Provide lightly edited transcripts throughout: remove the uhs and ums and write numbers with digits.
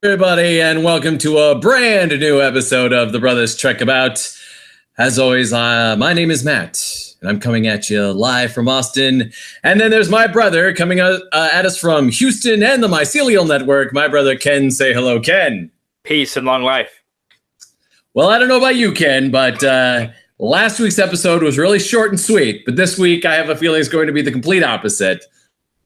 Everybody, and welcome to a brand new episode of the Brothers Trek About. As always, my name is Matt, and I'm coming at you live from Austin. And then there's my brother coming at us from Houston and the Mycelial Network. My brother Ken. Say hello, Ken. Peace and long life. Well, I don't know about you, Ken, but last week's episode was really short and sweet. But this week, I have a feeling it's going to be the complete opposite.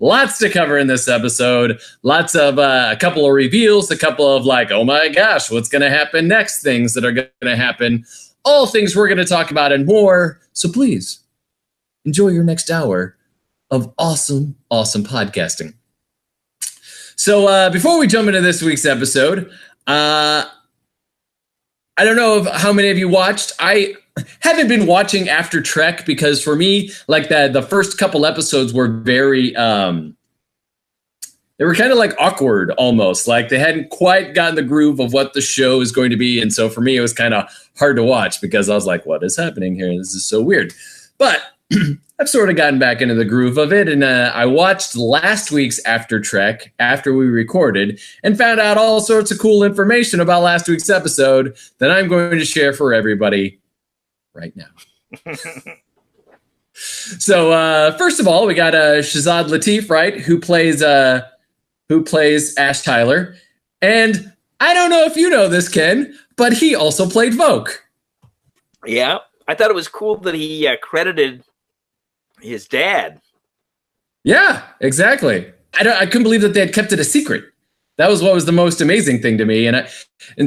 Lots to cover in this episode. Lots of a couple of reveals, a couple of like, oh my gosh, what's going to happen next? Things that are going to happen. All things we're going to talk about and more. So please enjoy your next hour of awesome, awesome podcasting. So before we jump into this week's episode, I don't know how many of you watched. I haven't been watching After Trek because for me, like the first couple episodes were very, they were kind of like awkward almost. Like they hadn't quite gotten the groove of what the show is going to be. And so for me, it was kind of hard to watch because I was like, what is happening here? This is so weird. But I've sort of gotten back into the groove of it. And I watched last week's After Trek after we recorded and found out all sorts of cool information about last week's episode that I'm going to share for everybody right now. So first of all, we got Shazad Latif, right, who plays Ash Tyler, and I don't know if you know this, Ken, but he also played Voq. Yeah, I thought it was cool that he credited his dad. Yeah, exactly. I couldn't believe that they had kept it a secret. That was what was the most amazing thing to me, and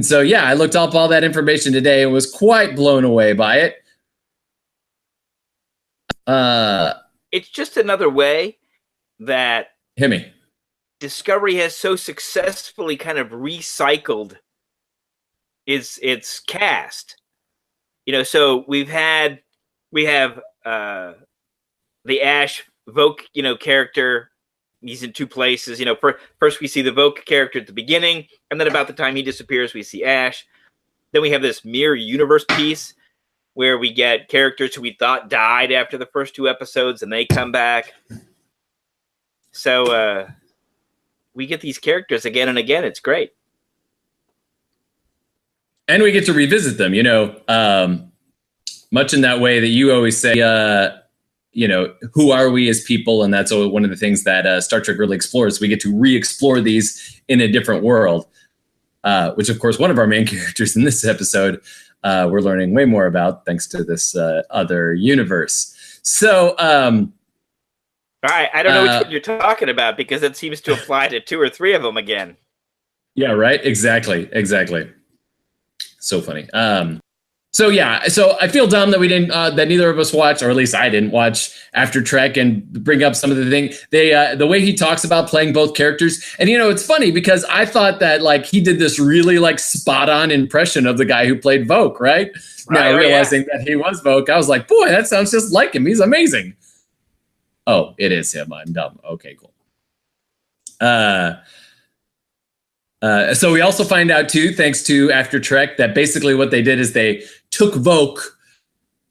so yeah, I looked up all that information today and was quite blown away by it. It's just another way that Discovery has so successfully kind of recycled its cast. You know, so we have the Ash Voq, character. He's in two places. You know, first we see the Voq character at the beginning, and then about the time he disappears, we see Ash. Then we have this mirror universe piece where we get characters who we thought died after the first two episodes, and they come back. So we get these characters again and again. It's great. And we get to revisit them, much in that way that you always say, who are we as people? And that's one of the things that Star Trek really explores. We get to re-explore these in a different world, which, of course, one of our main characters in this episode, we're learning way more about thanks to this other universe. So, all right, I don't know which one you're talking about because it seems to apply to two or three of them again. Yeah, right. Exactly. So funny. So I feel dumb that we didn't, that neither of us watched, or at least I didn't watch After Trek and bring up some of the things. The way he talks about playing both characters, and it's funny because I thought that like he did this really like spot on impression of the guy who played Voq, right? Now realizing that he was Voq, I was like, boy, that sounds just like him. He's amazing. Oh, it is him. I'm dumb. Okay, cool. So we also find out too, thanks to After Trek, that basically what they did is they took Voq,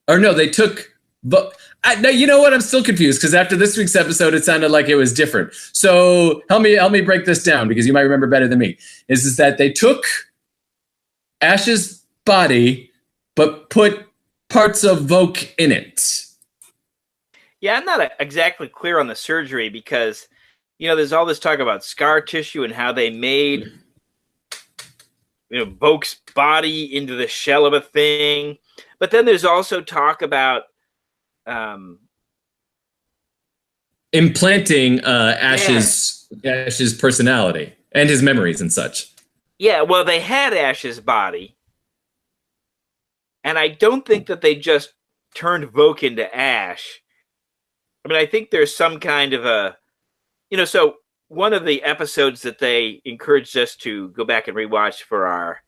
now, you know what? I'm still confused because after this week's episode, it sounded like it was different. So help me break this down because you might remember better than me. Is that they took Ash's body, but put parts of Voq in it. Yeah, I'm not exactly clear on the surgery because, there's all this talk about scar tissue and how they made, Voq's body into the shell of a thing. But then there's also talk about implanting Ash's personality and his memories and such. Yeah, well, they had Ash's body. And I don't think that they just turned Voq into Ash. I mean, I think there's some kind of a, so one of the episodes that they encouraged us to go back and rewatch for our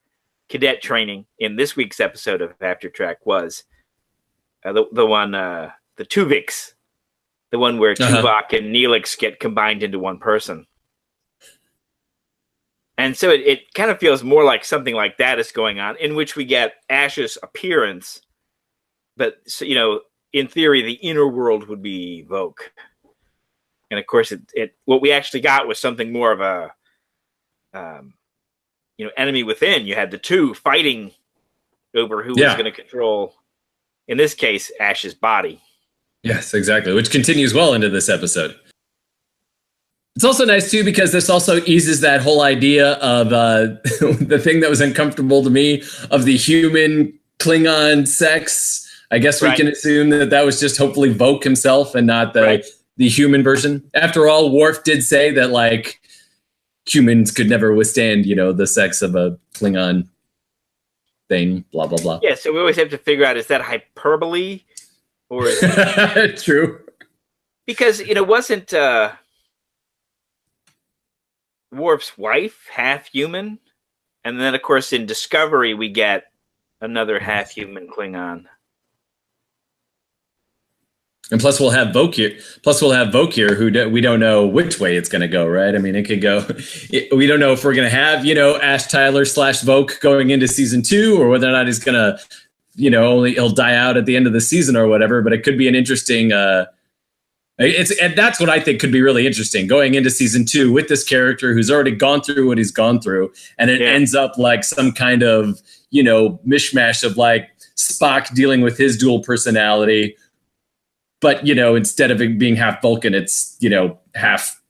cadet training in this week's episode of After Track was the one, the Tuviks, the one where Tuvok and Neelix get combined into one person. And so it kind of feels more like something like that is going on, in which we get Ash's appearance. But, so, you know, in theory, the inner world would be Voq. And of course, what we actually got was something more of a, you know, enemy within. You had the two fighting over who was going to control, in this case, Ash's body. Yes, exactly. Which continues well into this episode. It's also nice, too, because this also eases that whole idea of the thing that was uncomfortable to me of the human Klingon sex. I guess we can assume that was just hopefully Voq himself and not the human version. After all, Worf did say that, like, humans could never withstand, you know, the sex of a Klingon thing, blah, blah, blah. Yeah, so we always have to figure out, is that hyperbole? Or is it... True. Because, you know, wasn't Worf's wife half-human? And then, of course, in Discovery, we get another half-human Klingon. And plus, we'll have Voq here, who we don't know which way it's going to go, right? I mean, it could go. We don't know if we're going to have, you know, Ash Tyler / Voq going into season 2, or whether or not he's going to, you know, he'll die out at the end of the season or whatever. But it could be an interesting. And that's what I think could be really interesting going into season 2 with this character who's already gone through what he's gone through, and it ends up like some kind of, you know, mishmash of like Spock dealing with his dual personality. But, you know, instead of it being half Vulcan, it's, you know, half,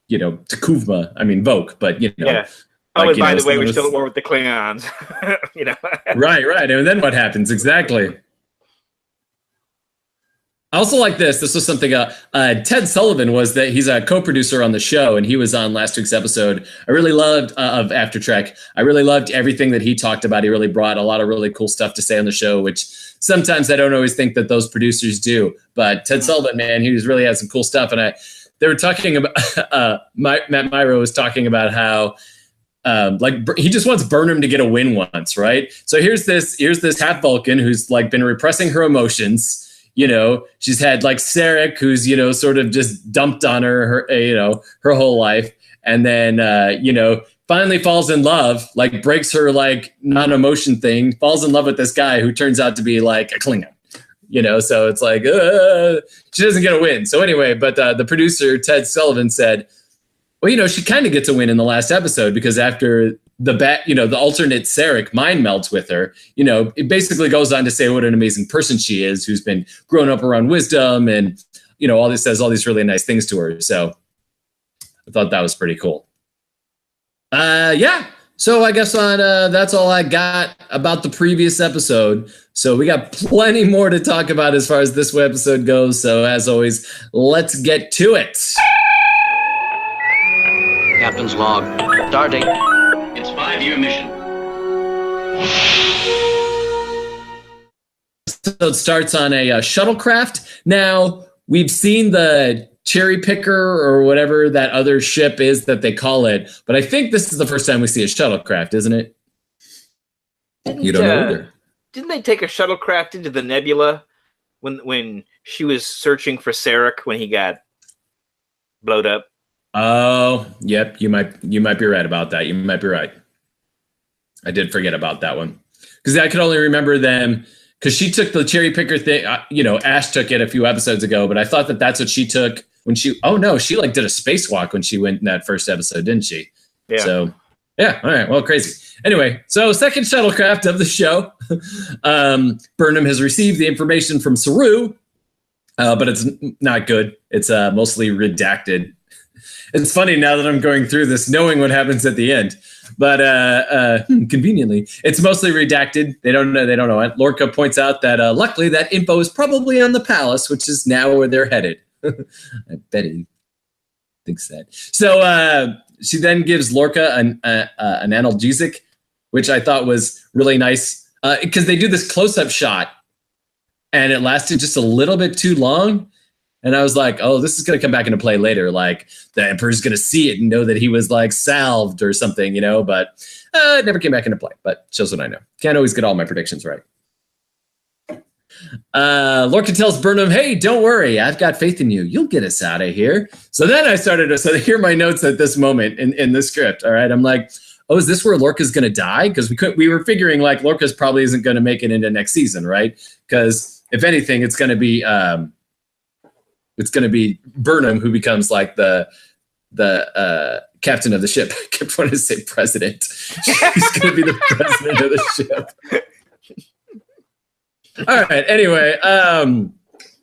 you know, T'Kuvma. I mean, Voq, but, you know. Yeah. Oh, like, and by the way, we're still at war with the Klingons. You know. Right. And then what happens? Exactly. I also like this. This was something Ted Sullivan he's a co-producer on the show, and he was on last week's episode. I really loved of After Trek. I really loved everything that he talked about. He really brought a lot of really cool stuff to say on the show, which sometimes I don't always think that those producers do. But Ted Sullivan, man, he really had some cool stuff. And they were talking about Matt Myro was talking about how like he just wants Burnham to get a win once, right? So here's this half Vulcan who's like been repressing her emotions. You know, she's had like Sarek, who's, you know, sort of just dumped on her you know, her whole life. And then, you know, finally falls in love, like breaks her like non-emotion thing, falls in love with this guy who turns out to be like a Klingon, you know? So it's like, she doesn't get a win. So anyway, but the producer, Ted Sullivan, said, well, you know, she kind of gets a win in the last episode, because after the alternate Sarek mind melts with her, you know, it basically goes on to say what an amazing person she is, who's been grown up around wisdom and, you know, says all these really nice things to her. So I thought that was pretty cool. Yeah. So I guess that's all I got about the previous episode. So we got plenty more to talk about as far as this episode goes. So as always, let's get to it. Captain's log. Stardate. It's 5-year mission. So it starts on a shuttlecraft. Now, we've seen the Cherry Picker or whatever that other ship is that they call it, but I think this is the first time we see a shuttlecraft, isn't it? You don't know either. Didn't they take a shuttlecraft into the nebula when she was searching for Sarek when he got blowed up? Oh, yep. You might be right about that. You might be right. I did forget about that one, because I could only remember them because she took the Cherry Picker thing. You know, Ash took it a few episodes ago, but I thought that's what she took when she. Oh no, she like did a spacewalk when she went in that first episode, didn't she? Yeah. So yeah. All right. Well, crazy. Anyway, so second shuttlecraft of the show. Burnham has received the information from Saru, but it's not good. It's mostly redacted. It's funny now that I'm going through this, knowing what happens at the end. But conveniently, it's mostly redacted. They don't know it. Lorca points out that luckily that info is probably on the palace, which is now where they're headed. I bet he thinks that. So she then gives Lorca an analgesic, which I thought was really nice, because they do this close-up shot, and it lasted just a little bit too long. And I was like, oh, this is going to come back into play later. Like the Emperor's going to see it and know that he was like salved or something, but it never came back into play. But shows what I know. Can't always get all my predictions right. Lorca tells Burnham, hey, don't worry. I've got faith in you. You'll get us out of here. So then I started to here are my notes at this moment in the script. All right. I'm like, oh, is this where Lorca's going to die? Because we were figuring like Lorca's probably isn't going to make it into next season. Right. Because if anything, it's going to be Burnham who becomes like the captain of the ship. I kept wanting to say president. He's going to be the president of the ship. All right. Anyway,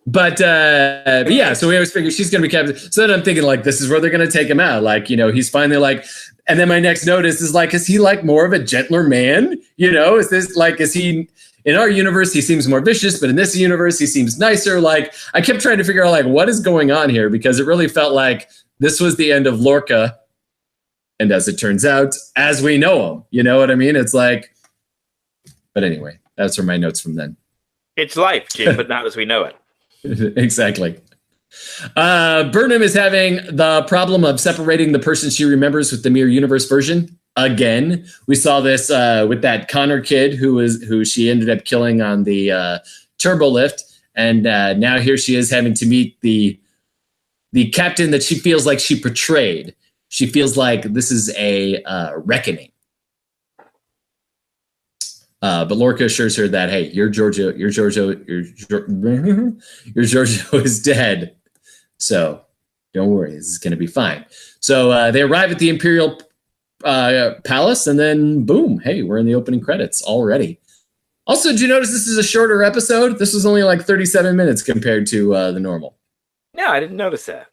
but yeah. So we always figure she's going to be captain. So then I'm thinking like, this is where they're going to take him out. Like, he's finally like. And then my next notice is like, is he like more of a gentler man? Is this like, is he in our universe? He seems more vicious, but in this universe, he seems nicer. Like, I kept trying to figure out like, what is going on here? Because it really felt like this was the end of Lorca. And as it turns out, as we know him, you know what I mean? It's like, but anyway, that's where my notes from then. It's life, Jim, but not as we know it. Exactly. Burnham is having the problem of separating the person she remembers with the mirror universe version. Again, we saw this with that Connor kid who she ended up killing on the turbo lift, and now here she is having to meet the captain that she feels like she betrayed. She feels like this is a reckoning. But Lorca assures her that, hey, your Giorgio is dead. So don't worry, this is going to be fine. So they arrive at the Imperial Palace, and then boom, hey, we're in the opening credits already. Also, did you notice this is a shorter episode? This was only like 37 minutes compared to the normal. No, I didn't notice that.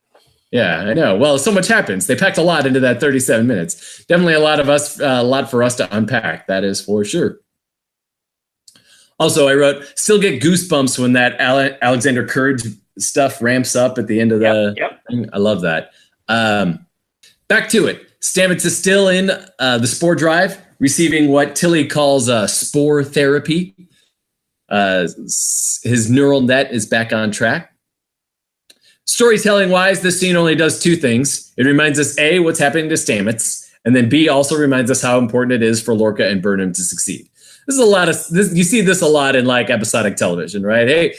Yeah, I know. Well, so much happens. They packed a lot into that 37 minutes. Definitely a lot for us to unpack. That is for sure. Also, I wrote, still get goosebumps when that Alexander Courage stuff ramps up at the end of the thing. I love that. Back to it. Stamets is still in the spore drive, receiving what Tilly calls spore therapy. His neural net is back on track. Storytelling-wise, this scene only does two things. It reminds us, A, what's happening to Stamets, and then B, also reminds us how important it is for Lorca and Burnham to succeed. This is a lot of this. You see this a lot in like episodic television, right? Hey,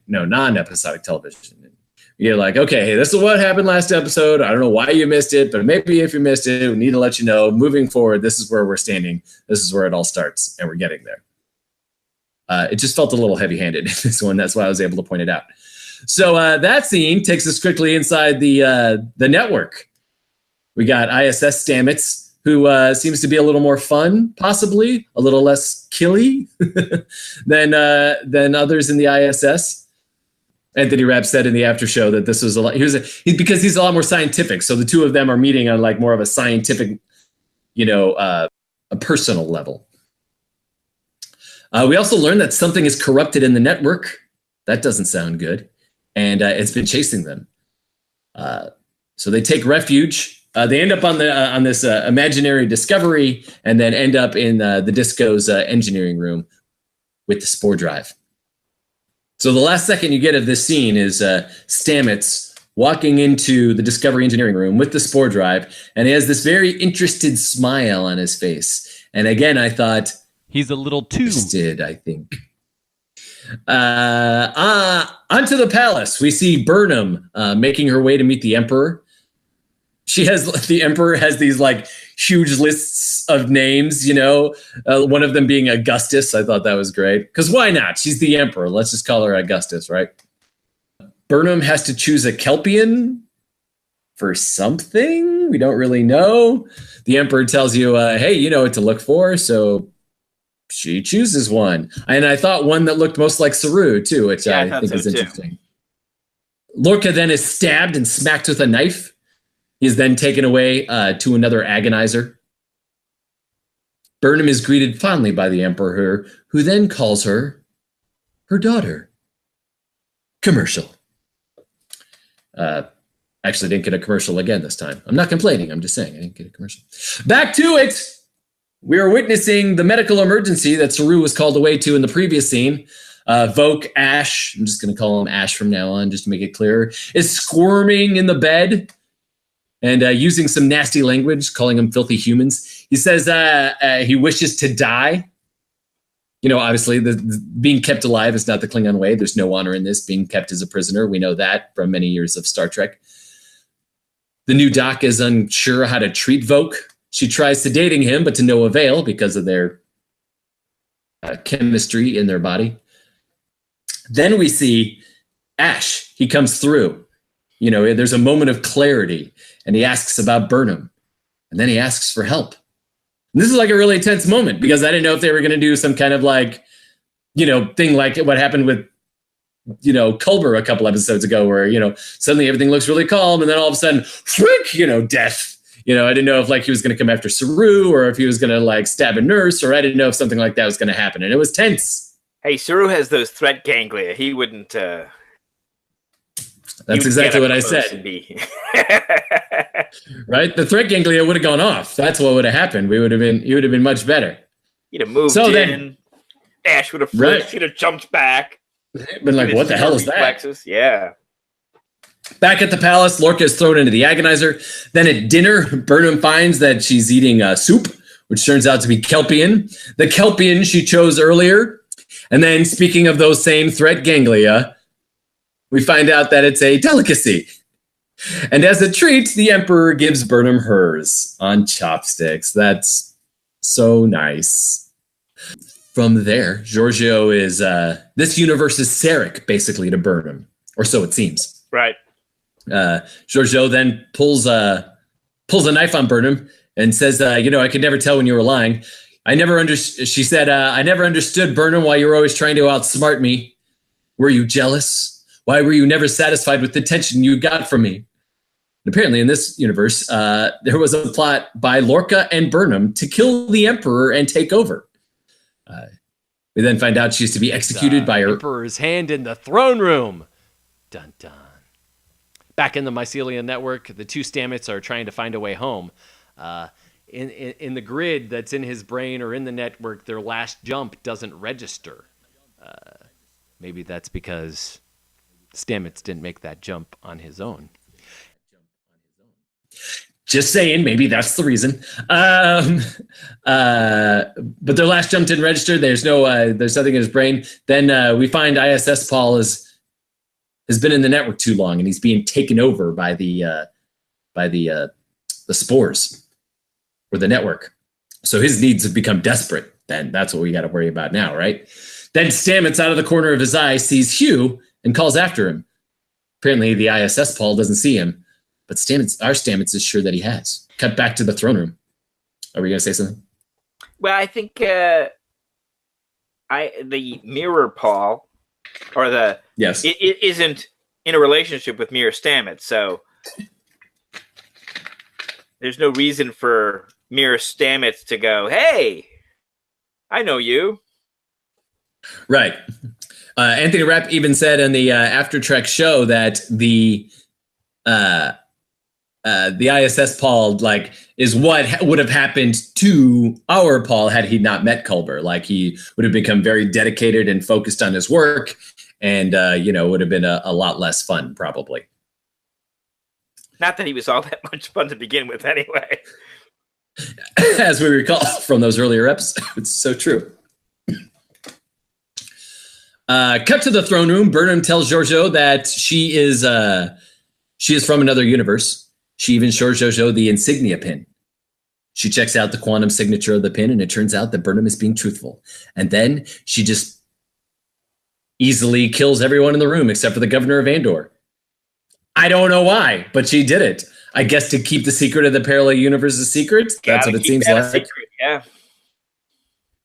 non-episodic television. You're like, okay, hey, this is what happened last episode. I don't know why you missed it, but maybe if you missed it, we need to let you know. Moving forward, this is where we're standing. This is where it all starts, and we're getting there. It just felt a little heavy-handed in this one. That's why I was able to point it out. So that scene takes us quickly inside the network. We got ISS Stamets, who seems to be a little more fun, possibly a little less killy than others in the ISS. Anthony Rapp said in the after show that this was a lot. Because he's a lot more scientific. So the two of them are meeting on like more of a scientific, a personal level. We also learned that something is corrupted in the network. That doesn't sound good, and it's been chasing them. So they take refuge. They end up on this imaginary Discovery, and then end up in the Disco's engineering room with the spore drive. So the last second you get of this scene is Stamets walking into the Discovery engineering room with the spore drive, and he has this very interested smile on his face. And again, I thought he's a little too interested, I think. Onto the palace, we see Burnham making her way to meet the Emperor. The Emperor has these like huge lists of names, one of them being Augustus. I thought that was great because why not? She's the Emperor. Let's just call her Augustus, right? Burnham has to choose a Kelpian for something. We don't really know. The Emperor tells you, hey, you know what to look for. So she chooses one. And I thought one that looked most like Saru too, which I think is interesting. Lorca then is stabbed and smacked with a knife. He is then taken away to another agonizer. Burnham is greeted fondly by the Emperor, who then calls her daughter. Commercial. Actually, didn't get a commercial again this time. I'm not complaining. I'm just saying I didn't get a commercial. Back to it. We are witnessing the medical emergency that Saru was called away to in the previous scene. Voke Ash, I'm just going to call him Ash from now on just to make it clearer, is squirming in the bed and using some nasty language, calling them filthy humans. He says he wishes to die. You know, obviously, being kept alive is not the Klingon way. There's no honor in this, being kept as a prisoner. We know that from many years of Star Trek. The new doc is unsure how to treat Voke. She tries sedating him, but to no avail because of their chemistry in their body. Then we see Ash. He comes through. You know, there's a moment of clarity, and he asks about Burnham, and then he asks for help. And this is like a really tense moment because I didn't know if they were going to do some kind of like, you know, thing like what happened with, you know, Culber a couple episodes ago where, you know, suddenly everything looks really calm and then all of a sudden, frick, you know, death. You know, I didn't know if like he was going to come after Saru or if he was going to like stab a nurse, or I didn't know if something like that was going to happen. And it was tense. Hey, Saru has those threat ganglia. He wouldn't. That's exactly what I said. Right? The threat ganglia would have gone off. That's what would have happened. He would have been much better. He'd have moved in. Then, Ash would have flipped. He'd have jumped back. Been like, what the hell is that? Yeah. Back at the palace, Lorca is thrown into the agonizer. Then at dinner, Burnham finds that she's eating soup, which turns out to be Kelpian. The Kelpian she chose earlier. And then, speaking of those same threat ganglia, we find out that it's a delicacy. And as a treat, the Emperor gives Burnham hers on chopsticks. That's so nice. From there, Giorgio is, this universe is Sarek, basically, to Burnham. Or so it seems. Right. Giorgio then pulls a knife on Burnham and says, you know, I could never tell when you were lying. She said, I never understood, Burnham, why you were always trying to outsmart me. Were you jealous? Why were you never satisfied with the attention you got from me? And apparently in this universe, there was a plot by Lorca and Burnham to kill the Emperor and take over. We then find out she's to be executed by her Emperor's hand in the throne room. Dun dun. Back in the Mycelian network, the two Stamets are trying to find a way home. In the grid that's in his brain or in the network, their last jump doesn't register. Maybe that's because Stamets didn't make that jump on his own. Just saying, maybe that's the reason. But their last jump didn't register. There's nothing in his brain. Then we find ISS Paul has been in the network too long, and he's being taken over by the spores or the network. So his needs have become desperate. Then that's what we got to worry about now, right? Then Stamets, out of the corner of his eye, sees Hugh and calls after him. Apparently, the ISS Paul doesn't see him, but our Stamets is sure that he has. Cut back to the throne room. Are we going to say something? Well, I think the mirror Paul, or yes, it isn't in a relationship with Mirror Stamets, so there's no reason for Mirror Stamets to go, hey, I know you. Right. Anthony Rapp even said in the After Trek show that the ISS Paul is what would have happened to our Paul had he not met Culber. Like, he would have become very dedicated and focused on his work, and would have been a lot less fun, probably. Not that he was all that much fun to begin with, anyway. As we recall from those earlier episodes, it's so true. Cut to the throne room. Burnham tells Giorgio that she is from another universe. She even shows Giorgio the insignia pin. She checks out the quantum signature of the pin, and it turns out that Burnham is being truthful. And then she just easily kills everyone in the room except for the governor of Andor. I don't know why, but she did it. I guess to keep the secret of the parallel universe a secret. That's what it seems like. Secret, yeah.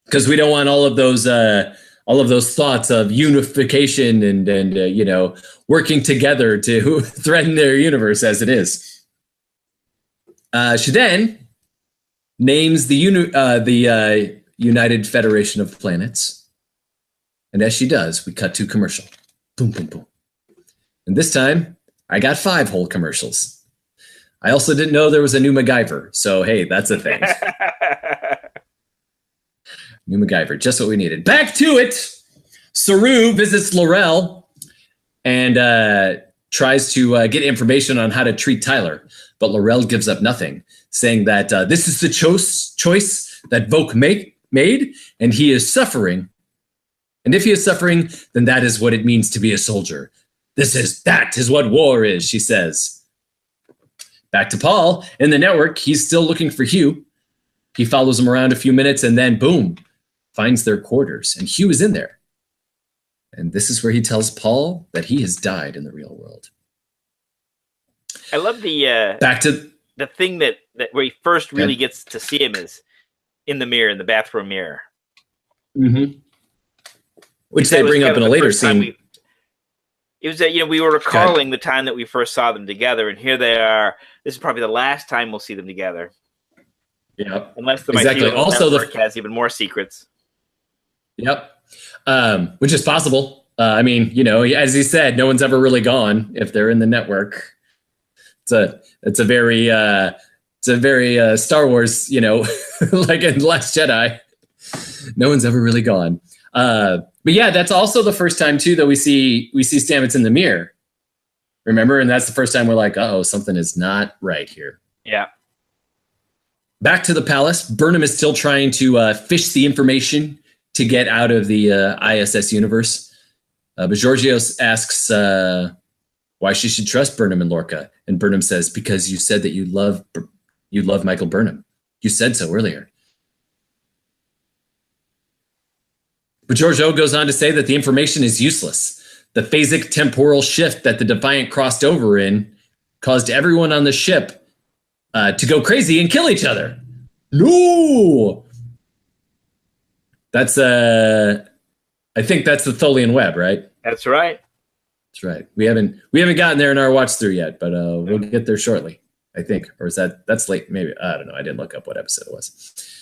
Because we don't want all of those thoughts of unification and working together to threaten their universe as it is. She then names the United Federation of Planets. And as she does, we cut to commercial. Boom, boom, boom. And this time, I got 5 whole commercials. I also didn't know there was a new MacGyver. So, hey, that's a thing. New MacGyver, just what we needed. Back to it. Saru visits Laurel and tries to get information on how to treat Tyler, but Laurel gives up nothing, saying that this is the choice that Voke made, and he is suffering. And if he is suffering, then that is what it means to be a soldier. That is what war is, she says. Back to Paul. In the network, he's still looking for Hugh. He follows him around a few minutes and then, boom, finds their quarters. And Hugh is in there. And this is where he tells Paul that he has died in the real world. I love the back to the thing that where he first really gets to see him is in the mirror, in the bathroom mirror. Mm-hmm. Which they bring up in a later scene. It was that, we were recalling the time that we first saw them together, and here they are. This is probably the last time we'll see them together. Yeah, unless the exactly. Also, network has even more secrets. Yep, which is possible. I mean, as he said, no one's ever really gone if they're in the network. It's a very Star Wars, like in Last Jedi. No one's ever really gone. But yeah, that's also the first time too that we see Stamets in the mirror. Remember? And that's the first time we're like, uh-oh, something is not right here. Yeah. Back to the palace. Burnham is still trying to fish the information to get out of the ISS universe. But Georgiou asks why she should trust Burnham and Lorca. And Burnham says, because you said that you love Michael Burnham. You said so earlier. But Georgiou goes on to say that the information is useless. The phasic temporal shift that the Defiant crossed over in caused everyone on the ship to go crazy and kill each other. No! That's, I think that's the Tholian web, right? That's right. That's right. We haven't gotten there in our watch through yet, but we'll get there shortly, I think. Or is that's late? Maybe. I don't know. I didn't look up what episode it was.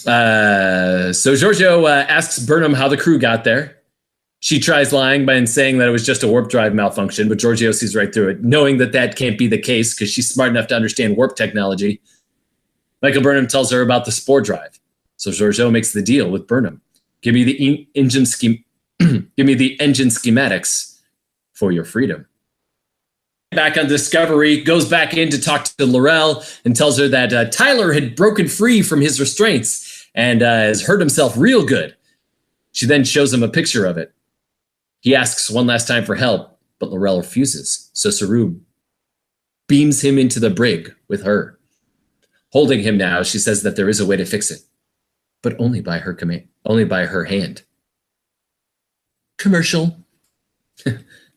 So Georgiou asks Burnham how the crew got there. She tries lying by saying that it was just a warp drive malfunction, but Georgiou sees right through it, knowing that can't be the case because she's smart enough to understand warp technology. Michael Burnham tells her about the spore drive. So Georgiou makes the deal with Burnham. Give me the engine schematics for your freedom. Back on Discovery, goes back in to talk to Laurel and tells her that Tyler had broken free from his restraints and has hurt himself real good. She then shows him a picture of it. He asks one last time for help, but Laurel refuses. So Saru beams him into the brig with her. Holding him now, she says that there is a way to fix it, but only by her command, only by her hand. Commercial.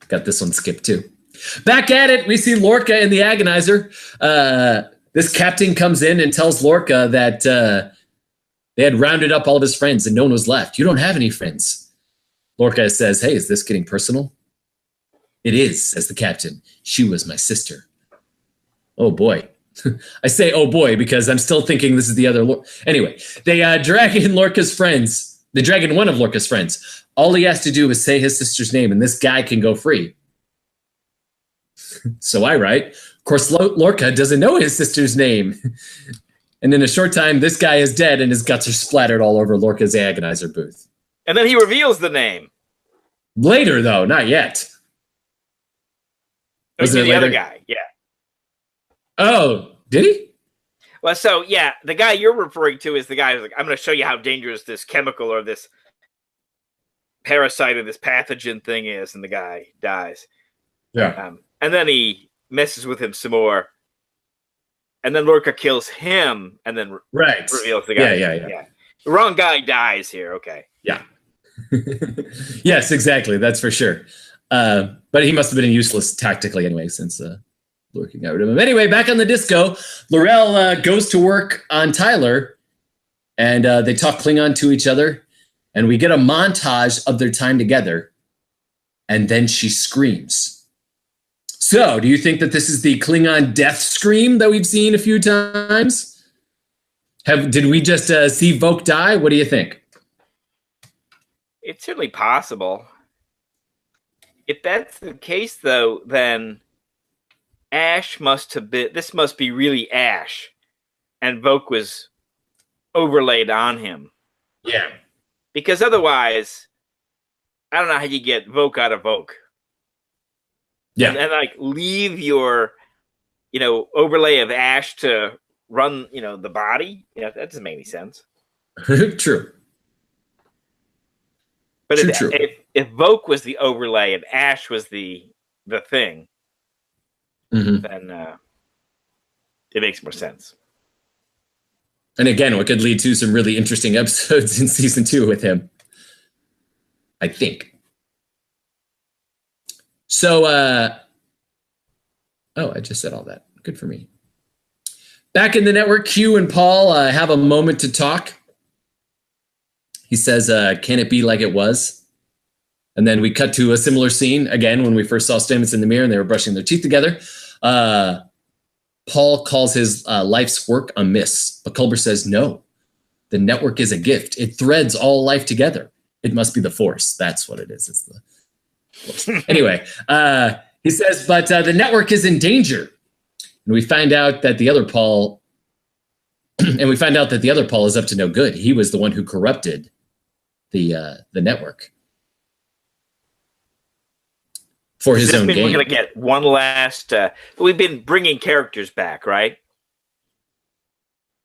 Got this one skipped too. Back at it, we see Lorca and the Agonizer. This captain comes in and tells Lorca that they had rounded up all of his friends and no one was left. You don't have any friends. Lorca says, hey, is this getting personal? It is, says the captain. She was my sister. Oh, boy. I say, oh, boy, because I'm still thinking this is the other. Anyway, they drag in Lorca's friends. They drag in one of Lorca's friends. All he has to do is say his sister's name and this guy can go free. So I write, of course, Lorca doesn't know his sister's name. And in a short time, this guy is dead and his guts are splattered all over Lorca's Agonizer booth. And then he reveals the name. Later, though, not yet. Was it the other guy? Yeah. Oh, did he? Well, so, yeah, the guy you're referring to is the guy who's like, I'm going to show you how dangerous this chemical or this parasite or this pathogen thing is, and the guy dies. Yeah. And then he messes with him some more. And then Lorca kills him and then reveals the guy. Yeah. The wrong guy dies here. Okay. Yeah. Yes, exactly. That's for sure. But he must have been useless tactically anyway, since Lorca got rid of him. Anyway, back on the disco, Laurel goes to work on Tyler and they talk Klingon to each other. And we get a montage of their time together. And then she screams. So, do you think that this is the Klingon death scream that we've seen a few times? Did we just see Voke die? What do you think? It's certainly possible. If that's the case, though, then Ash must have been... This must be really Ash. And Voke was overlaid on him. Yeah. Because otherwise, I don't know how you get Voke out of Voke. Yeah. And like leave your, overlay of Ash to run, the body. That doesn't make any sense. True. But if Voke was the overlay and Ash was the thing, then it makes more sense. And again, what could lead to some really interesting episodes in season 2 with him, I think. So, I just said all that. Good for me. Back in the network, Q and Paul have a moment to talk. He says, can it be like it was? And then we cut to a similar scene, again, when we first saw Stamets in the mirror and they were brushing their teeth together. Paul calls his life's work a miss, but Culber says, no, the network is a gift. It threads all life together. It must be the Force. That's what it is. It's the Force. Anyway, he says, but the network is in danger. And we find out that the other Paul, is up to no good. He was the one who corrupted the network for his own gain. We're going to get one last. We've been bringing characters back, right?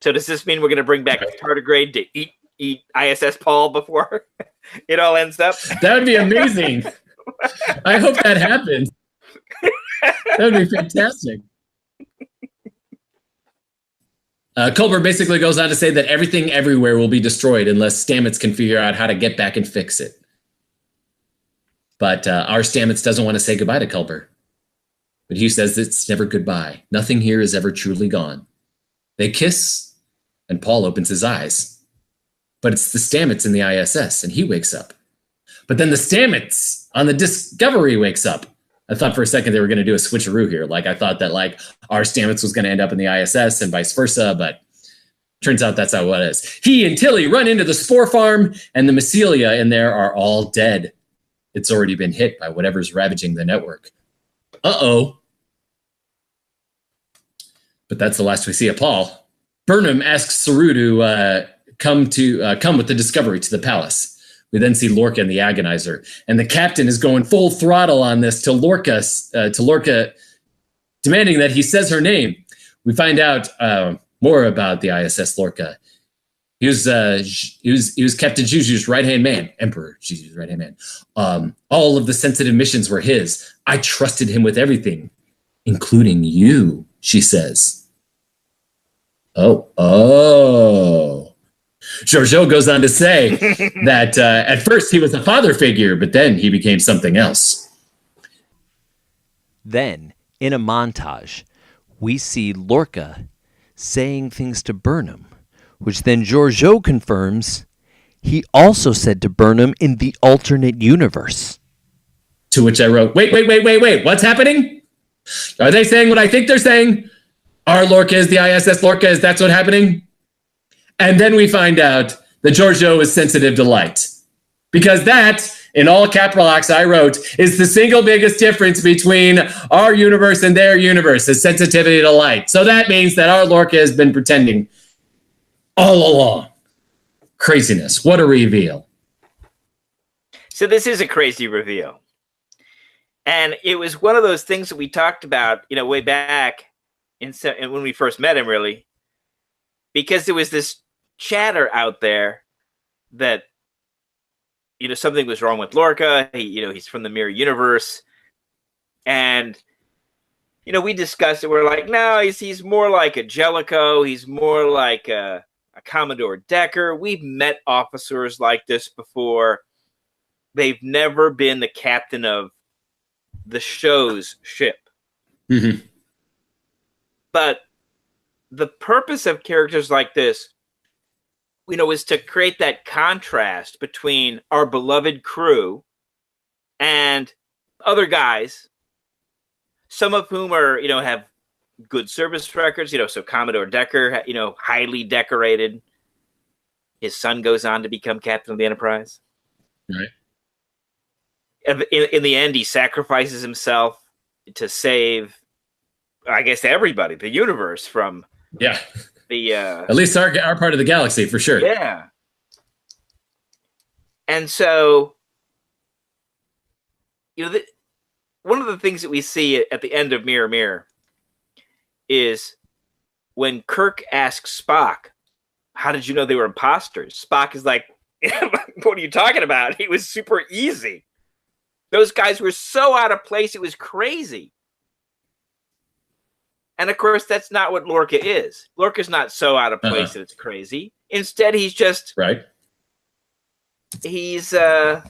So does this mean we're going to bring back Tardigrade to eat ISS Paul before it all ends up? That would be amazing. I hope that happens. That would be fantastic. Culber basically goes on to say that everything everywhere will be destroyed unless Stamets can figure out how to get back and fix it. But our Stamets doesn't want to say goodbye to Culber. But he says it's never goodbye. Nothing here is ever truly gone. They kiss, and Paul opens his eyes. But it's the Stamets in the ISS, and he wakes up. But then the Stamets on the Discovery wakes up. I thought for a second they were going to do a switcheroo here. Like, I thought that, like, our Stamets was going to end up in the ISS and vice versa, but turns out that's not what it is. He and Tilly run into the Spore Farm, and the mycelia in there are all dead. It's already been hit by whatever's ravaging the network. Uh-oh. But that's the last we see of Paul. Burnham asks Saru to come with the Discovery to the palace. We then see Lorca and the Agonizer, and the captain is going full throttle on this to Lorca demanding that he says her name. We find out more about the ISS Lorca. He was Captain Juju's right-hand man, Emperor Juju's right-hand man. All of the sensitive missions were his. I trusted him with everything, including you, she says. Oh. Georgiou goes on to say that at first he was a father figure, but then he became something else. Then, in a montage, we see Lorca saying things to Burnham, which then Georgiou confirms he also said to Burnham in the alternate universe. To which I wrote, wait, what's happening? Are they saying what I think they're saying? Our Lorca is the ISS Lorca, is that's what's happening? And then we find out that Georgiou is sensitive to light. Because that, in all capital locks I wrote, is the single biggest difference between our universe and their universe, is sensitivity to light. So that means that our Lorca has been pretending all along. Craziness. What a reveal. So this is a crazy reveal. And it was one of those things that we talked about, way back when we first met him, really. Because there was this chatter out there that, something was wrong with Lorca. He's from the mirror universe. And, we discussed it. We're like, no, he's more like a Jellicoe. He's more like a Commodore Decker. We've met officers like this before. They've never been the captain of the show's ship. Mm-hmm. But the purpose of characters like this, is to create that contrast between our beloved crew and other guys, some of whom are, have good service records, so Commodore Decker, highly decorated. His son goes on to become captain of the Enterprise. Right. In the end, he sacrifices himself to save, I guess, everybody, the universe from at least our part of the galaxy, for sure. Yeah. And so, one of the things that we see at the end of Mirror Mirror is when Kirk asks Spock, how did you know they were imposters? Spock is like, what are you talking about? It was super easy. Those guys were so out of place, it was crazy. And of course, that's not what Lorca is. Lorca's not so out of place that it's crazy. Instead, he's just... Right. He's Captain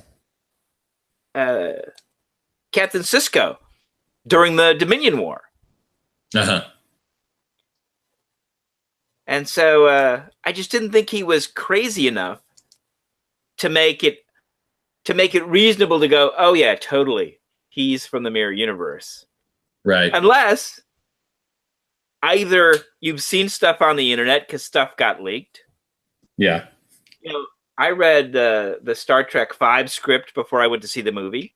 Sisko during the Dominion War. And so I just didn't think he was crazy enough to make it reasonable to go, oh yeah, totally, he's from the Mirror Universe. Right. Unless either you've seen stuff on the internet because stuff got leaked. Yeah. I read the Star Trek V script before I went to see the movie.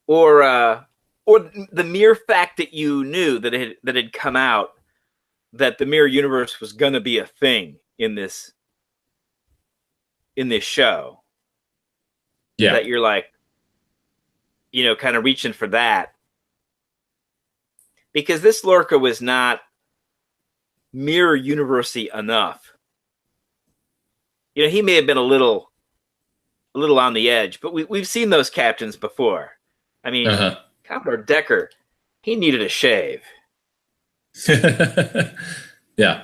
Or the mere fact that you knew that it had come out that the Mirror Universe was going to be a thing in this show. Yeah. That you're like, kind of reaching for that. Because this Lorca was not Mirror Universe-y enough. He may have been a little on the edge, but we've seen those captains before. I mean, Commodore Decker, he needed a shave. Yeah.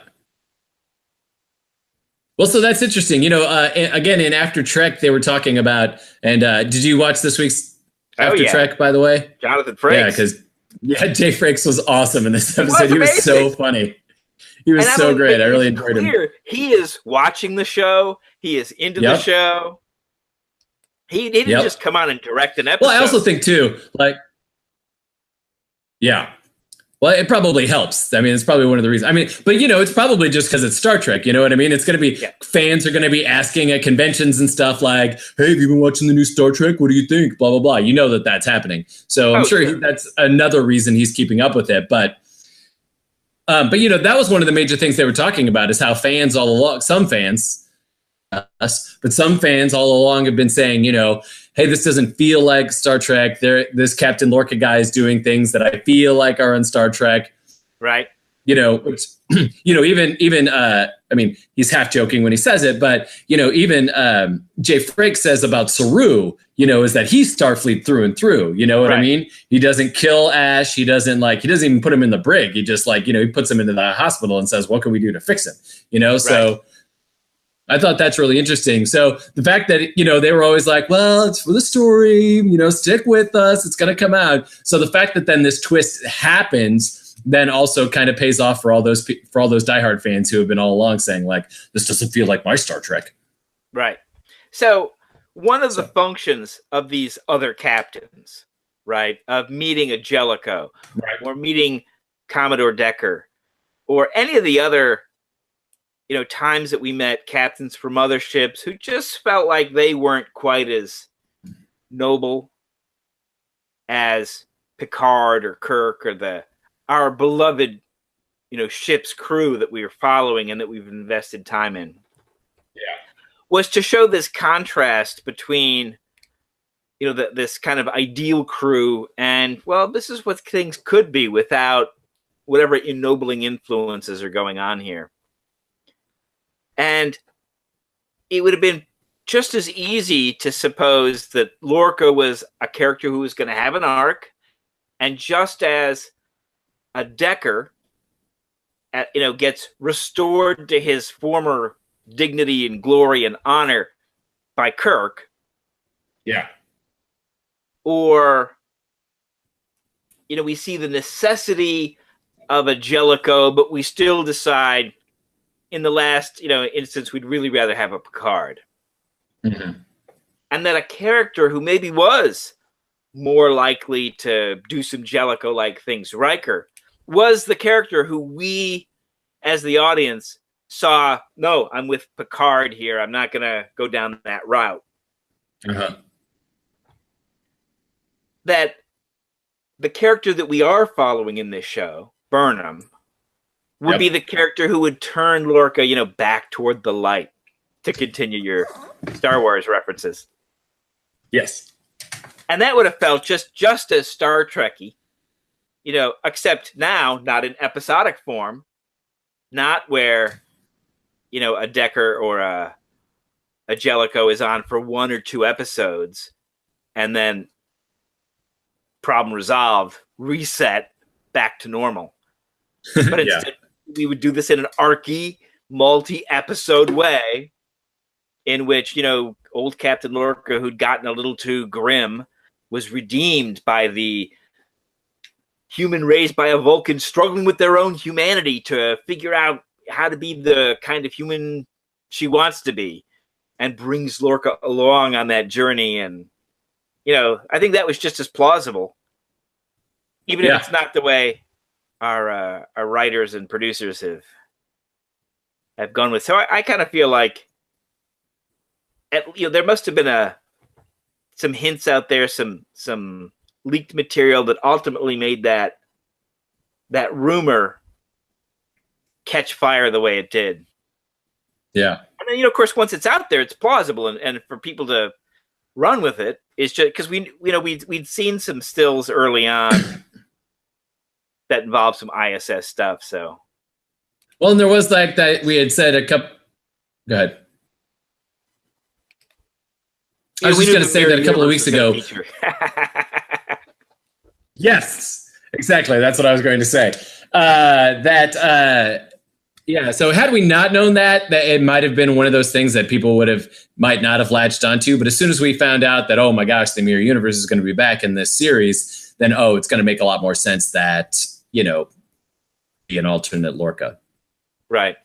Well, so that's interesting. Again, in After Trek, they were talking about, and did you watch this week's After Trek, by the way? Jonathan Frakes. Yeah, because Jay Frakes was awesome in this episode. He was so funny. He was so great. I really enjoyed him. He is watching the show. He is into the show. He didn't just come on and direct an episode. Well, I also think, too, well, it probably helps. I mean, it's probably one of the reasons. I mean, but, it's probably just because it's Star Trek. You know what I mean? It's going to be, fans are going to be asking at conventions and stuff like, hey, have you been watching the new Star Trek? What do you think? Blah, blah, blah. That's happening. So I'm sure that's another reason he's keeping up with it. But that was one of the major things they were talking about is how fans all along, some fans all along have been saying, hey, this doesn't feel like Star Trek. This Captain Lorca guy is doing things that I feel like are in Star Trek. Right. Which, even, I mean, he's half joking when he says it, but, even Jay Frakes says about Saru, is that he's Starfleet through and through. You know what I mean? He doesn't kill Ash. He doesn't even put him in the brig. He just he puts him into the hospital and says, what can we do to fix him? So I thought that's really interesting. So the fact that, they were always like, well, it's for the story, stick with us. It's going to come out. So the fact that then this twist happens then also kind of pays off for all those diehard fans who have been all along saying this doesn't feel like my Star Trek. Right. So one of the functions of these other captains, right, of meeting a Jellicoe or meeting Commodore Decker or any of the other, times that we met captains from other ships who just felt like they weren't quite as noble as Picard or Kirk or our beloved, ship's crew that we are following and that we've invested time in. Yeah. Was to show this contrast between, this kind of ideal crew and, well, this is what things could be without whatever ennobling influences are going on here. And it would have been just as easy to suppose that Lorca was a character who was going to have an arc, and just as a Decker, gets restored to his former dignity and glory and honor by Kirk. Yeah. Or, we see the necessity of a Jellicoe, but we still decide in the last, instance, we'd really rather have a Picard. Mm-hmm. And that a character who maybe was more likely to do some Jellicoe-like things, Riker, was the character who we, as the audience, saw, no, I'm with Picard here. I'm not going to go down that route. Uh-huh. That the character that we are following in this show, Burnham, would be the character who would turn Lorca, back toward the light. to continue your Star Wars references. Yes. And that would have felt just as Star Trek-y, except now not in episodic form, not where, a Decker or a Jellicoe is on for 1 or 2 episodes and then problem resolved, reset, back to normal. But instead, we would do this in an archy, multi-episode way in which, old Captain Lorca, who'd gotten a little too grim, was redeemed by the human raised by a Vulcan struggling with their own humanity to figure out how to be the kind of human she wants to be, and brings Lorca along on that journey. And, I think that was just as plausible, even if it's not the way our writers and producers have gone with. So I kind of feel like, there must have been some hints out there, some leaked material that ultimately made that rumor catch fire the way it did. Yeah. And then, of course, once it's out there, it's plausible, and for people to run with it is just because we'd seen some stills early on that involved some ISS stuff. So, well, and there was like that we had said a couple. Go ahead. I was just going to say that a couple of weeks ago. Yes, exactly. That's what I was going to say. So had we not known that it might have been one of those things that people might not have latched onto. But as soon as we found out that, oh my gosh, the Mirror Universe is going to be back in this series, then, it's going to make a lot more sense that, be an alternate Lorca. Right.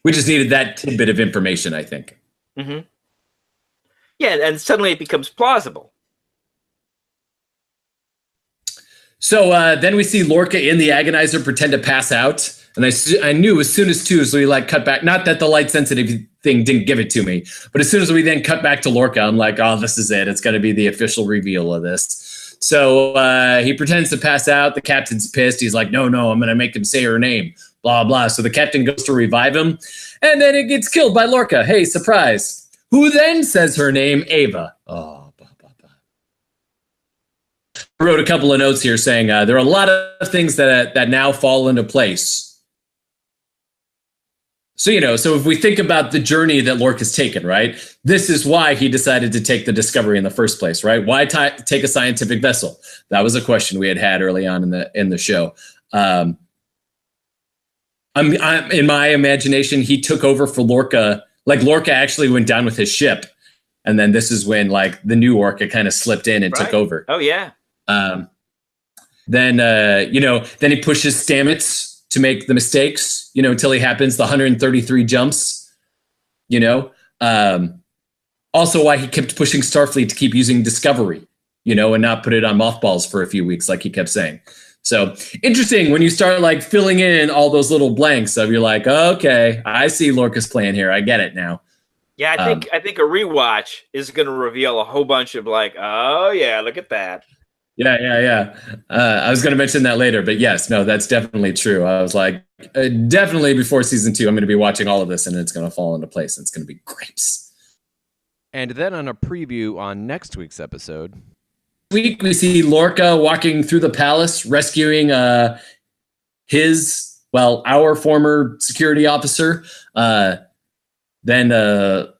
We just needed that tidbit of information, I think. Mm-hmm. Yeah, and suddenly it becomes plausible. So then we see Lorca in the Agonizer pretend to pass out. And I knew as soon as we cut back, not that the light sensitive thing didn't give it to me, but as soon as we then cut back to Lorca, I'm like, oh, this is it. It's going to be the official reveal of this. So he pretends to pass out. The captain's pissed. He's like, no, I'm going to make him say her name, blah, blah. So the captain goes to revive him, and then it gets killed by Lorca. Hey, surprise. Who then says her name? Ava. Oh, blah, blah, blah. I wrote a couple of notes here saying there are a lot of things that now fall into place. So, so if we think about the journey that Lorca's taken, right? This is why he decided to take the Discovery in the first place, right? Why take a scientific vessel? That was a question we had early on in the show. I'm in my imagination, he took over for Lorca. Like Lorca actually went down with his ship, and then this is when like the new Orca kind of slipped in and took over. Oh yeah. Then he pushes Stamets to make the mistakes, until he happens the 133 jumps. Also why he kept pushing Starfleet to keep using Discovery, and not put it on mothballs for a few weeks, like he kept saying. So interesting when you start like filling in all those little blanks of you're like, okay, I see Lorca's plan here. I get it now. Yeah, I think a rewatch is going to reveal a whole bunch of like, oh yeah, look at that. Yeah. I was going to mention that later, but yes, no, that's definitely true. I was like, definitely before season 2, I'm going to be watching all of this and it's going to fall into place. It's going to be grapes. And then on a preview on next week's episode. Week we see Lorca walking through the palace, rescuing our former security officer. Then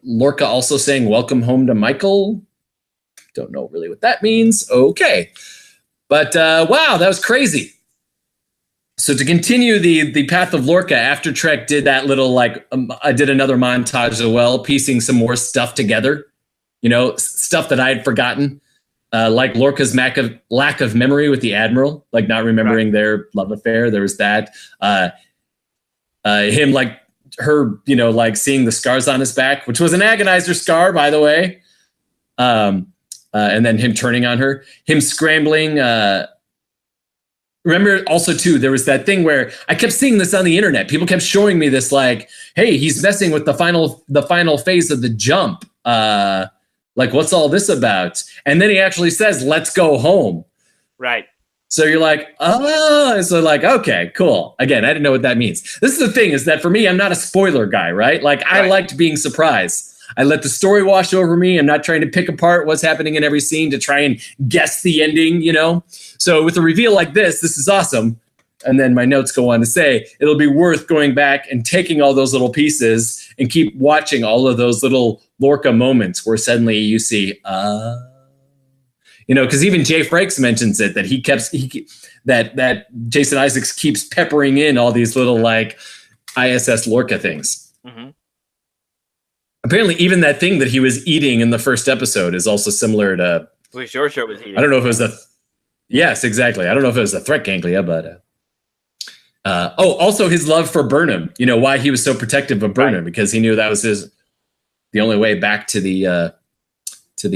Lorca also saying, welcome home to Michael. Don't know really what that means. Okay. But wow, that was crazy. So to continue the path of Lorca, after Trek did that little I did another montage as well, piecing some more stuff together, stuff that I had forgotten, like Lorca's lack of memory with the Admiral, like not remembering their love affair. There was that. Him seeing the scars on his back, which was an agonizer scar, by the way. And then him turning on her, him scrambling. Remember also too, there was that thing where I kept seeing this on the internet. People kept showing me this like, hey, he's messing with the final phase of the jump. What's all this about? And then he actually says, let's go home. Right. So you're like, oh, so like, okay, cool. Again, I didn't know what that means. This is the thing, is that for me, I'm not a spoiler guy, right? Like, I liked being surprised. I let the story wash over me. I'm not trying to pick apart what's happening in every scene to try and guess the ending, you know? So with a reveal like this is awesome. And then my notes go on to say, it'll be worth going back and taking all those little pieces and keep watching all of those little Lorca moments where suddenly you see, you know, because even Jay Frakes mentions it, that that Jason Isaacs keeps peppering in all these little like ISS Lorca things. Mm-hmm. Apparently, even that thing that he was eating in the first episode is also similar to. Which Georgia was eating. I don't know if it was Yes, exactly. I don't know if it was the threat ganglia, but. Also his love for Burnham. You know why he was so protective of Burnham, because he knew that was the only way back to the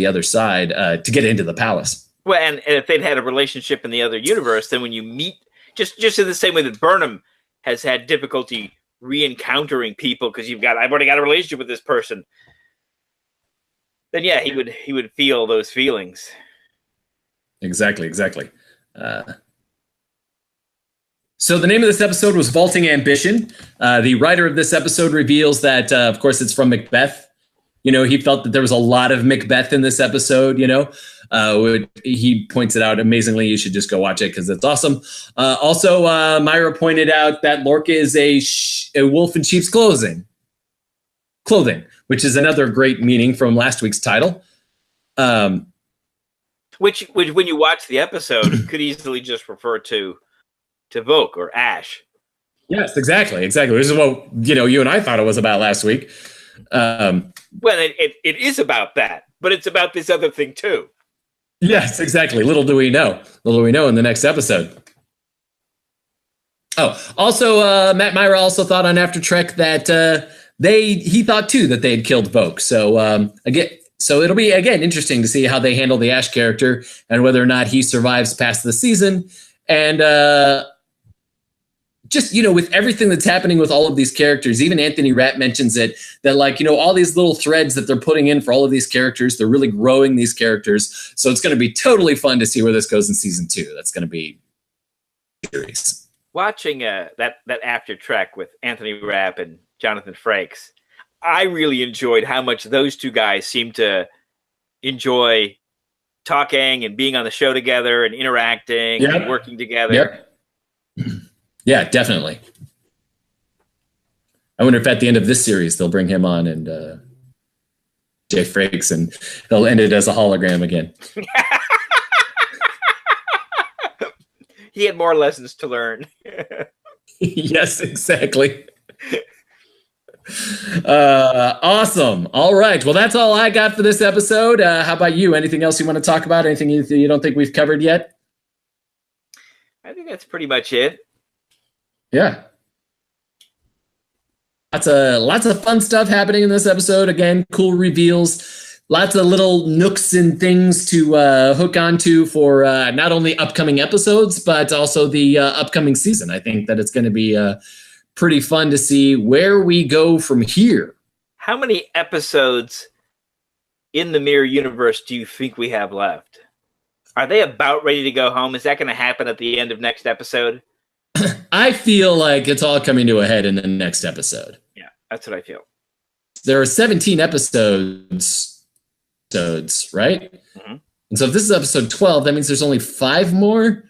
other side to get into the palace. Well, and if they'd had a relationship in the other universe, then when you meet, just in the same way that Burnham has had difficulty re-encountering people because I've already got a relationship with this person, then yeah, he would feel those feelings. Exactly. So the name of this episode was Vaulting Ambition. The writer of this episode reveals that, of course, it's from Macbeth. You know, he felt that there was a lot of Macbeth in this episode, you know. He points it out amazingly. You should just go watch it because it's awesome. Also, Myra pointed out that Lorca is a wolf in sheep's clothing, which is another great meaning from last week's title. Which when you watch the episode, could easily just refer to Voke or Ash. Yes, exactly. This is what, you know, you and I thought it was about last week. Well, it is about that, but it's about this other thing too. Yes, exactly. Little do we know in the next episode. Oh, also, Matt Myra also thought on After Trek that he thought too that they had killed Voke. So it'll be again interesting to see how they handle the Ash character and whether or not he survives past the season. And just, you know, with everything that's happening with all of these characters, even Anthony Rapp mentions it, that like, you know, all these little threads that they're putting in for all of these characters, they're really growing these characters. So it's going to be totally fun to see where this goes in season 2. That's going to be series. Watching that After Trek with Anthony Rapp and Jonathan Frakes, I really enjoyed how much those two guys seem to enjoy talking and being on the show together and interacting and working together. Yep. Yeah, definitely. I wonder if at the end of this series they'll bring him on and Jay Frakes, and they'll end it as a hologram again. He had more lessons to learn. Yes, exactly. Awesome. All right. Well, that's all I got for this episode. How about you? Anything else you want to talk about? Anything you don't think we've covered yet? I think that's pretty much it. Yeah. Lots of fun stuff happening in this episode. Again, cool reveals, lots of little nooks and things to hook onto for not only upcoming episodes, but also the upcoming season. I think that it's going to be pretty fun to see where we go from here. How many episodes in the Mirror Universe do you think we have left? Are they about ready to go home? Is that going to happen at the end of next episode? I feel like it's all coming to a head in the next episode. Yeah, that's what I feel. There are 17 episodes, right? Mm-hmm. And so if this is episode 12, that means there's only 5 more. Right.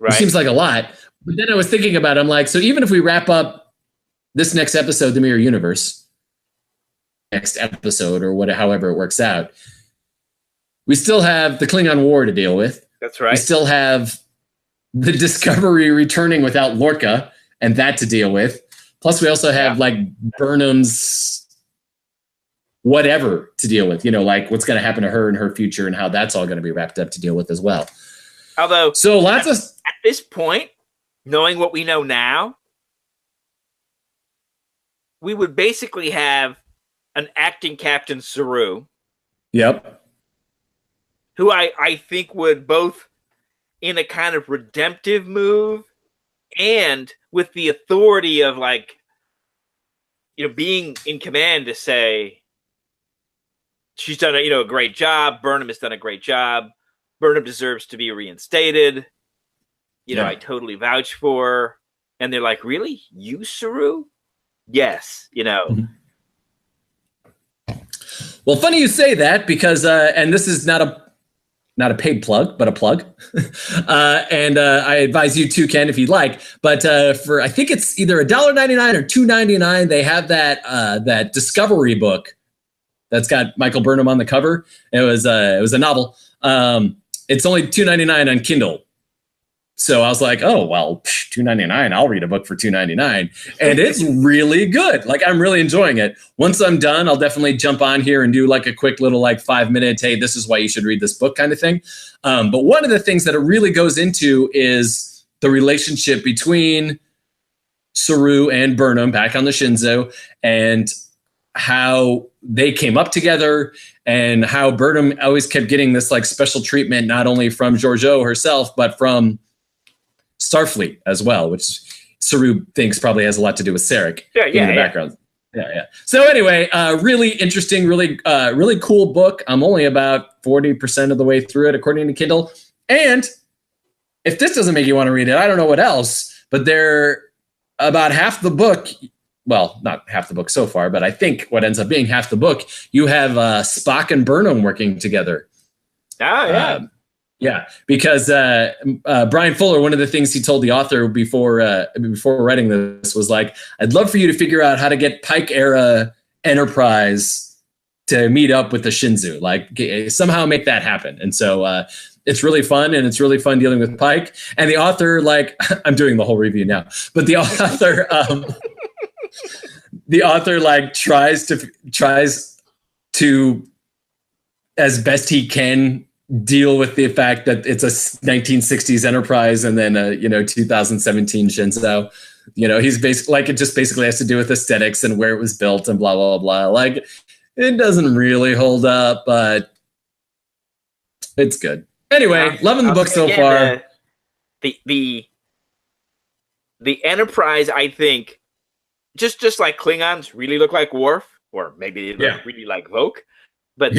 Which seems like a lot. But then I was thinking about it. I'm like, so even if we wrap up this next episode, The Mirror Universe, next episode or however it works out, we still have the Klingon War to deal with. That's right. We still have the Discovery returning without Lorca and that to deal with. Plus, we also have like Burnham's whatever to deal with, you know, like what's going to happen to her in her future and how that's all going to be wrapped up to deal with as well. Although, so lots of at this point, knowing what we know now, we would basically have an acting Captain Saru. Yep. Who I think would both in a kind of redemptive move and with the authority of like, you know, being in command to say, she's done a great job. Burnham has done a great job. Burnham deserves to be reinstated. I totally vouch for. And they're like, really? You, Saru? Yes, Mm-hmm. Well, funny you say that because, and this is not a paid plug, but a plug. And I advise you too, Ken, if you'd like. But for I think it's either $1.99 or $2.99, they have that Discovery book that's got Michael Burnham on the cover. It was a novel. It's only $2.99 on Kindle. So I was like, oh, well, $2.99, I'll read a book for $2.99. And it's really good. Like, I'm really enjoying it. Once I'm done, I'll definitely jump on here and do like a quick little 5 minutes, hey, this is why you should read this book kind of thing. But one of the things that it really goes into is the relationship between Saru and Burnham back on the Shinzo, and how they came up together, and how Burnham always kept getting this special treatment, not only from Georgiou herself, but from Starfleet as well, which Saru thinks probably has a lot to do with Sarek in the background. Yeah. So anyway, really interesting, really cool book. I'm only about 40% of the way through it, according to Kindle. And if this doesn't make you want to read it, I don't know what else, but they're about half the book. Well, not half the book so far, but I think what ends up being half the book, you have Spock and Burnham working together. Oh, yeah. Yeah, because Brian Fuller, one of the things he told the author before writing this was I'd love for you to figure out how to get Pike era Enterprise to meet up with the Shinzo, somehow make that happen. And so it's really fun, and it's really fun dealing with Pike. And the author, I'm doing the whole review now, but the author, tries to as best he can deal with the fact that it's a 1960s Enterprise and then a 2017 Shinzo. He's basically it just basically has to do with aesthetics and where it was built and blah blah blah. It doesn't really hold up, but it's good. Anyway, loving the book so far. The Enterprise, I think, just like Klingons really look like Worf, or maybe they look really like Voq, but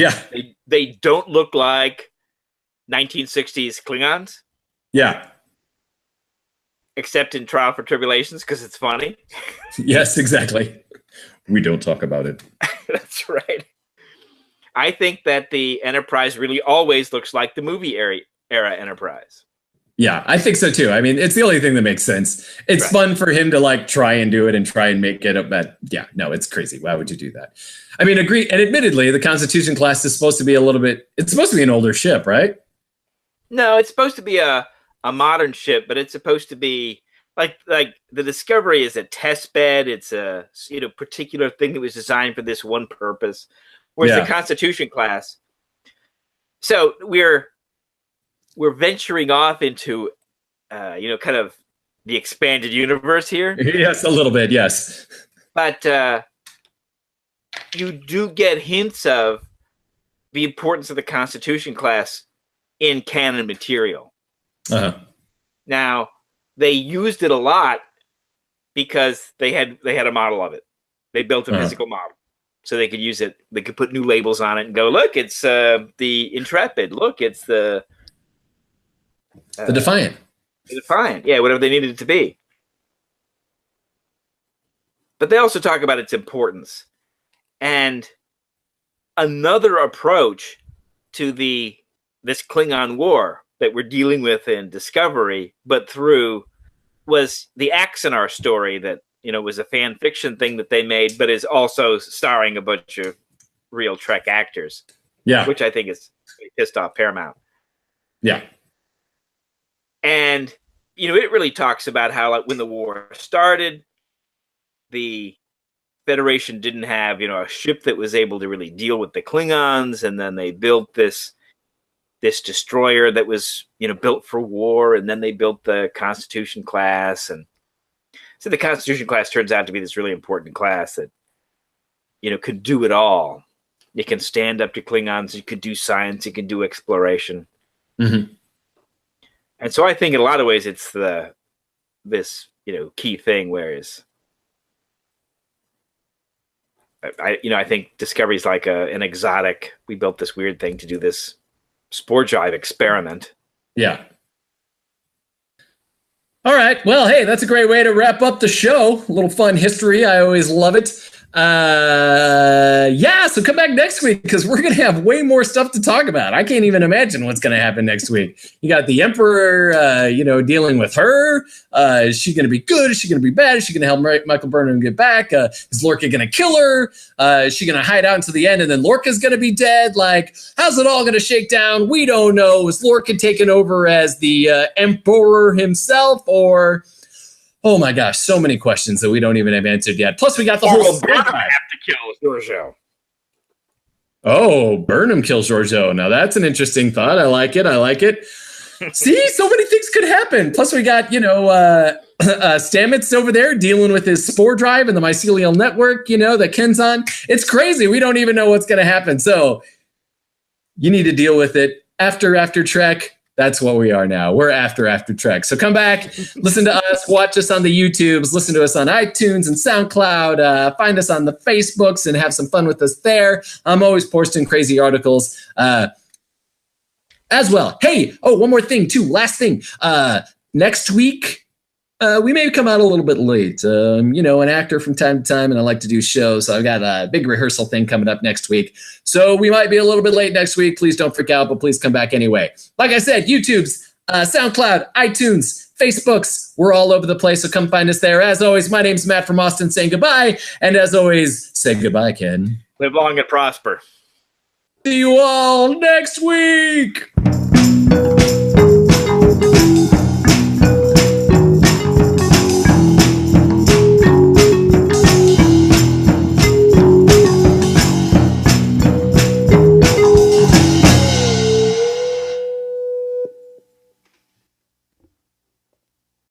they don't look like 1960s Klingons. Yeah. Except in Trial for Tribulations, because it's funny. Yes, exactly. We don't talk about it. That's right. I think that the Enterprise really always looks like the movie era Enterprise. Yeah, I think so too. I mean, it's the only thing that makes sense. It's fun for him to try and do it and try and make it up. But yeah, no, it's crazy. Why would you do that? I mean, agree. And admittedly, the Constitution class is supposed to be it's supposed to be an older ship, right? No, it's supposed to be a modern ship, but it's supposed to be like the Discovery is a test bed. It's a particular thing that was designed for this one purpose. Whereas the Constitution class, so we're venturing off into kind of the expanded universe here. Yes, a little bit, yes. But you do get hints of the importance of the Constitution class in canon material. Uh-huh. Now, they used it a lot because they had a model of it. They built a physical model, so they could use it. They could put new labels on it and go, look, it's the Intrepid. Look, it's the Defiant. The Defiant, yeah, whatever they needed it to be. But they also talk about its importance. And another approach to this Klingon war that we're dealing with in Discovery, but was the Axanar story that, was a fan fiction thing that they made, but is also starring a bunch of real Trek actors. Yeah. Which I think is pissed off Paramount. Yeah. And, it really talks about how when the war started, the Federation didn't have, a ship that was able to really deal with the Klingons. And then they built this destroyer that was, built for war. And then they built the Constitution class. And so the Constitution class turns out to be this really important class that, could do it all. It can stand up to Klingons. It could do science. It can do exploration. Mm-hmm. And so I think in a lot of ways it's this key thing, whereas I think Discovery is like an exotic. We built this weird thing to do this spore jive experiment. Yeah. All right. Well, hey, that's a great way to wrap up the show. A little fun history. I always love it. So come back next week because we're going to have way more stuff to talk about. I can't even imagine what's going to happen next week. You got the Emperor, dealing with her. Is she going to be good? Is she going to be bad? Is she going to help Michael Burnham get back? Is Lorca going to kill her? Is she going to hide out until the end and then Lorca's going to be dead? Like, how's it all going to shake down? We don't know. Is Lorca taken over as the Emperor himself or... Oh my gosh, so many questions that we don't even have answered yet. Plus, we got the whole Burnham have to kill Giorgio. Oh, Burnham kills Giorgio. Now that's an interesting thought. I like it. See, so many things could happen. Plus, we got Stamets over there dealing with his spore drive and the mycelial network. That Ken's on. It's crazy. We don't even know what's going to happen. So you need to deal with it after Trek. That's what we are now. We're after Trek. So come back, listen to us, watch us on the YouTubes, listen to us on iTunes and SoundCloud, find us on the Facebooks and have some fun with us there. I'm always posting crazy articles as well. Hey, one more thing too. Last thing. Next week, we may come out a little bit late. An actor from time to time, and I like to do shows. So I've got a big rehearsal thing coming up next week. So we might be a little bit late next week. Please don't freak out, but please come back anyway. Like I said, YouTube's, SoundCloud, iTunes, Facebooks, we're all over the place. So come find us there. As always, my name's Matt from Austin saying goodbye. And as always, say goodbye, Ken. Live long and prosper. See you all next week.